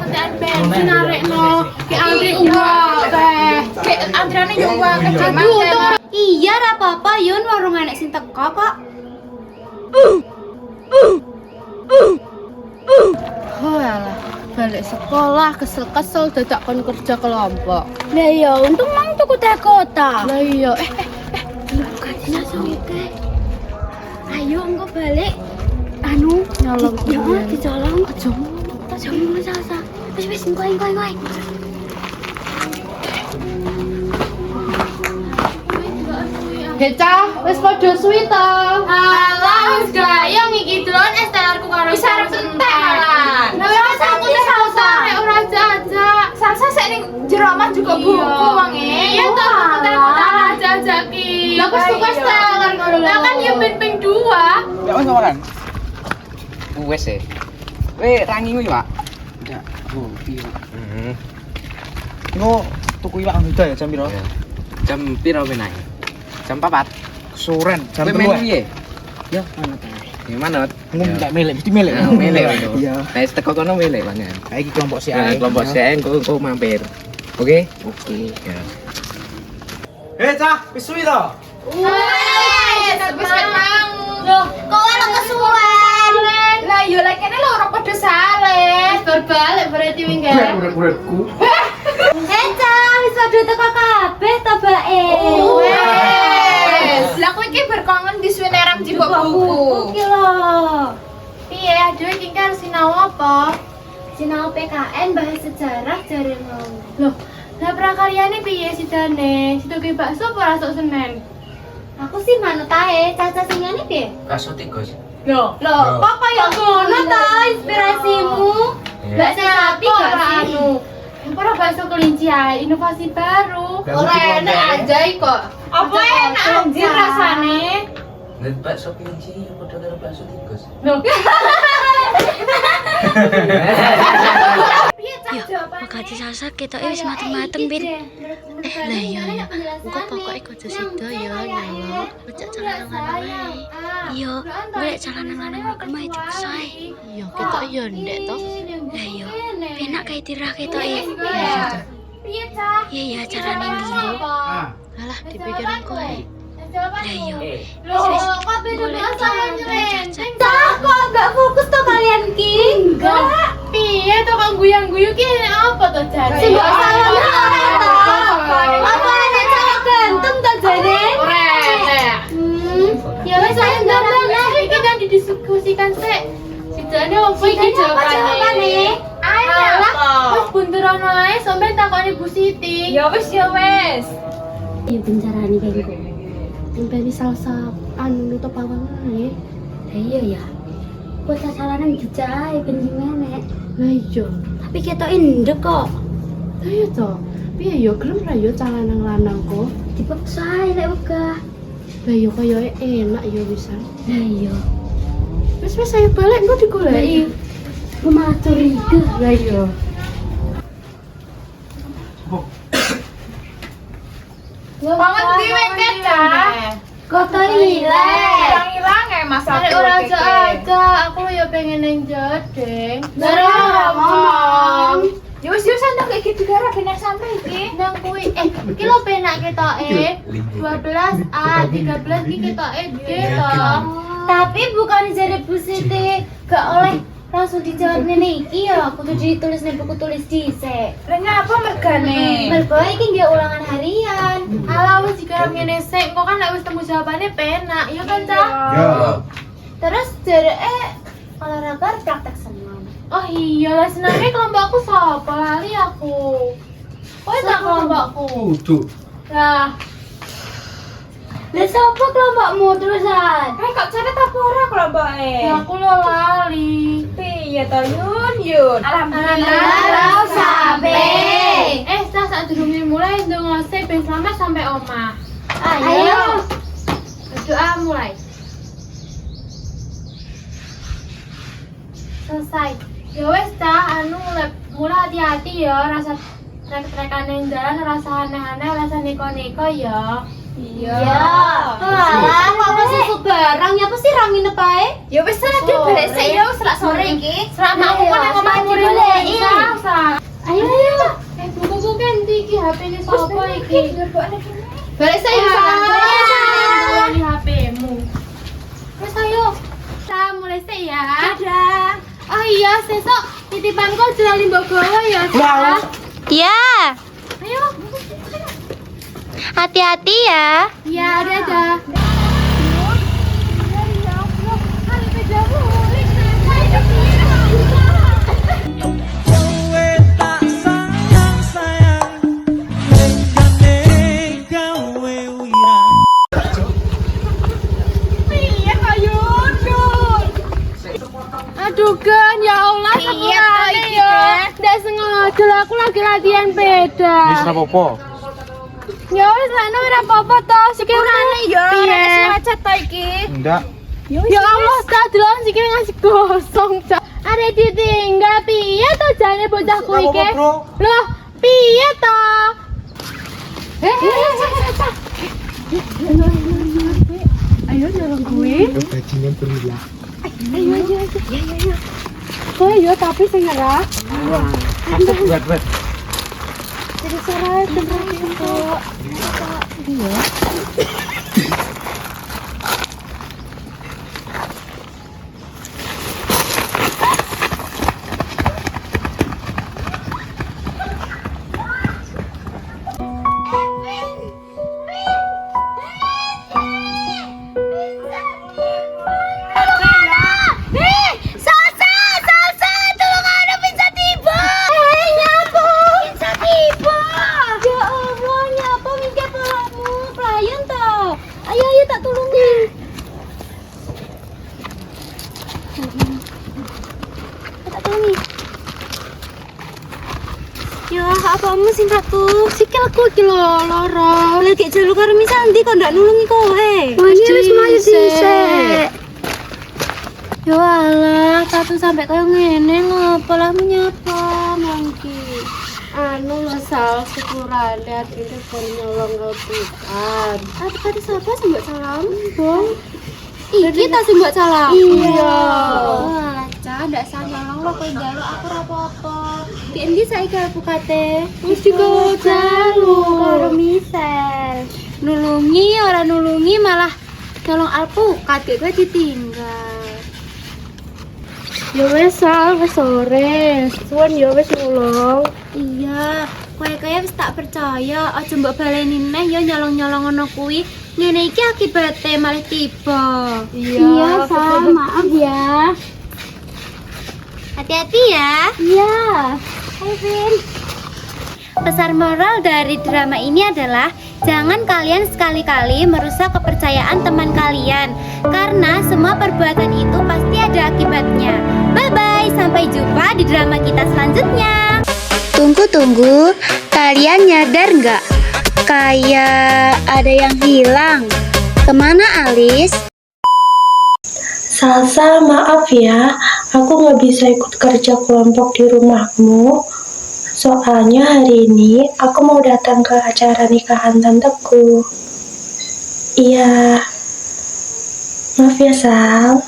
pemetaan bensin narekno. Ki antri uang teh. Ki antriane yo uang kejaman. Iya, ra apa-apa, Yun warung enek sing teko kok. Oh alah, balik sekolah kesel-kesel dadak kon kerja kelompok. Lah ya, untung mang tuku teh kota. Lah iya, Bukan sasuke. Ayo engko balik. Anu, nyolong ya kuwi. dicolong aja. Aja ngomong sasa. Wis engko. Heca, wis padha suwi to. Alah, wis gayeng iki dron es telerku karo wis arep entek malah. Lah wis aku wis salsa ora jajak. Salsa sik ning jero omah juga buku wange. Ya to jajak ki. Lah wis tuku es teler ngono lho. Lah kan yo ping 2. Ya wis makan. Wes e. Weh, rangi kuwi, Pak. Ndak, oh iya. Engko tuku iwak udah ya jam piro? Jam piro meneh? Jam 4. Soren jam Kowe 3. melu piye? Ya, manut ae. Ya manut. Ngomong tak melek, mesti melek. Melek wae. Iya. Nek teko kono melek banget. Kayak iki kelompok si Nah, ae. kelompok saya engko mampir. Oke? Oke. Ya. Cah, wis suwi to? Wes mang. Loh, kok ora kesuwen? Lah yo lek kene lho ora padha saleh. Berbalik berarti minggat. Murid-muridku. Wis padha teko kabeh to bae. Wes, lah kowe iki berkongen disuwe nerang jibok buku. Ki lho. Piye aduh iki kan sinau apa? Sinau PKN bahas sejarah jare mau. Loh, lah prakaryane piye sidane? Situ ki bakso apa rasuk Senen? Aku sih manut ae, caca singane piye? Kaso tikus. Loh, Kok kaya ngono ta inspirasimu? Mbak Serapi gak sih? anu. Ora bakso kelinci ae, inovasi baru. Bakso Ora kelinci. enak aja kok. Apa enak anjir rasane? Nek bakso kelinci padha karo bakso tikus. Loh. Piye cah jawabane? Makasih sasar ketoke wis mateng-mateng, Bin. Lah iya. Engko pokoke kudu sida ya, nyelok. Ojo celana-celana wae. Iya, golek celana-celana ke mah diksae. Iya, ketok yo ndek to. Lah iya, penak kae tirah ketoke. Piye cah? Iya ya, carane nggo. Alah, dipikirin kowe. Lah iya. Loh, kok beda bahasa nyerenteng? Cah, kok enggak fokus to kalian ki? Enggak. Piye to kok guyang-guyu ki apa to jane? Sing mbok salahno ora to. Apa ana cowok ganteng to jane? Ora enak. Ya wis ayo ndang Iki kan didiskusikan sik. Sidane opo iki jawabane? Alah, wis bunturono ae sampe takoni Bu Siti. Ya wis. Ya bencarane kayak gitu. Sampai salsa anu nutup awang ae. Lah iya ya. Kok sasalanan dijae ben menek. Lah iya. Tapi ketok indek kok. Lah iya to. Piye yo gelem ra yo calanang lanang kok. Dipaksa ae lek wegah. Lah yo kaya enak yo wisan. Lah iya. Wis ayo balik engko digoleki. Ku malah curiga. Lah iya. Pangan di weket cah. Kok to ilang. Hilang ya Mas Abdul. Ora aja, aku yo pengen nang jodeng. Ora ngomong. Ya wis santai kayak gitu gara bener sampai iki. Nang kuwi iki lho penak ketoke. 12A, 13 iki ketoke gitu. Tapi bukan jare Bu Siti gak oleh langsung dijawab ngene iki ya, kudu ditulis ning buku tulis dhisik. Lah ngapa mergane? Mergo iki nggih ulangan harian. Ala wis digarap ngene sik, kok kan nek wis temu jawabane penak, ya kan, Cah? Ya. Terus jare olahraga praktek senam. Oh iya, lah senamnya kelompokku sapa lali aku. Oh, tak kelompokku. Kudu. Lah, Lah sapa kelompokmu terusan? kok catet apa ora kelompoke? Ya aku lo lali. Piye to Yun? Alhamdulillah sampai. Saat durunge mulai ndongose ben selamat sampai omah. Ayo. Berdoa mulai. Selesai. Ya wes Cah, anu mulai hati-hati ya, rasa trek-trekan yang jalan, rasa aneh-aneh, rasa neko-neko ya. Iya. Alah, kok masih barang ya apa sih rang nginep ae? Ya wis lah dia balik sik ya wis lak sore iki. Selama aku kan nang omah iki. Ayo. Buku ganti iki HP-ne sapa iki? Balik sik ya. Ini HP-mu. Wis ayo. Kita mulai sik ya. Dadah. Oh iya, sesuk titipanku jelali mbok gawa ya. Wow. Ya, Ayo. hati-hati ya. Ya, dadah. Aduh kan, ya Allah, sepurane ya. Ndak sengaja lah, aku lagi latihan beda. Wis ora apa-apa. Ya wis lah, ora apa-apa to. Sepurane ya, ora sengaja to iki. Ndak. Ya Allah, tak delok sikile ngasih gosong, Cak. Are ditinggal piye to jane bocahku iki? Loh, piye to? Cak. Ayo nolong gue. Bajingan berulah. Ayo. Oh iya, tapi sing nyerah. Asap buat. Jadi salah bener itu. Iya. Ya, apamu sing ratu? Sikilku iki lho lara. Lagi jaluk karo Misanti kok ndak nulungi kowe. Wis maju dhisik. Ya alah, satu sampai kaya ngene ngopo lah menyapa mangki. Anu masal sepurane artine baru nyolong rebutan. Ada tadi siapa sih mbak salam? Bong. Iki ta sing mbak salam. Iya. Wah, Ca, ndak salah lo kowe njaluk aku ora apa-apa. Di endi saiki aku kate? Wis digowo Karo Misel. Nulungi ora nulungi malah tolong alpukat kowe ditinggal. Ya wis wis sore. Suwun ya wis ngulung. Iya, kowe wis tak percaya. Aja mbok baleni neh ya nyolong-nyolong ngono kuwi. Ngene iki akibate malah tiba. Iya, Sal, maaf ya. Hati-hati ya. Iya. Hai, Vin. Pesan moral dari drama ini adalah jangan kalian sekali-kali merusak kepercayaan teman kalian karena semua perbuatan itu pasti ada akibatnya. Bye-bye, sampai jumpa di drama kita selanjutnya. Tunggu, kalian nyadar nggak? Kayak ada yang hilang. Kemana Alis? Salsa, maaf ya, aku nggak bisa ikut kerja kelompok di rumahmu. Soalnya hari ini aku mau datang ke acara nikahan tanteku. Iya, maaf ya Sal.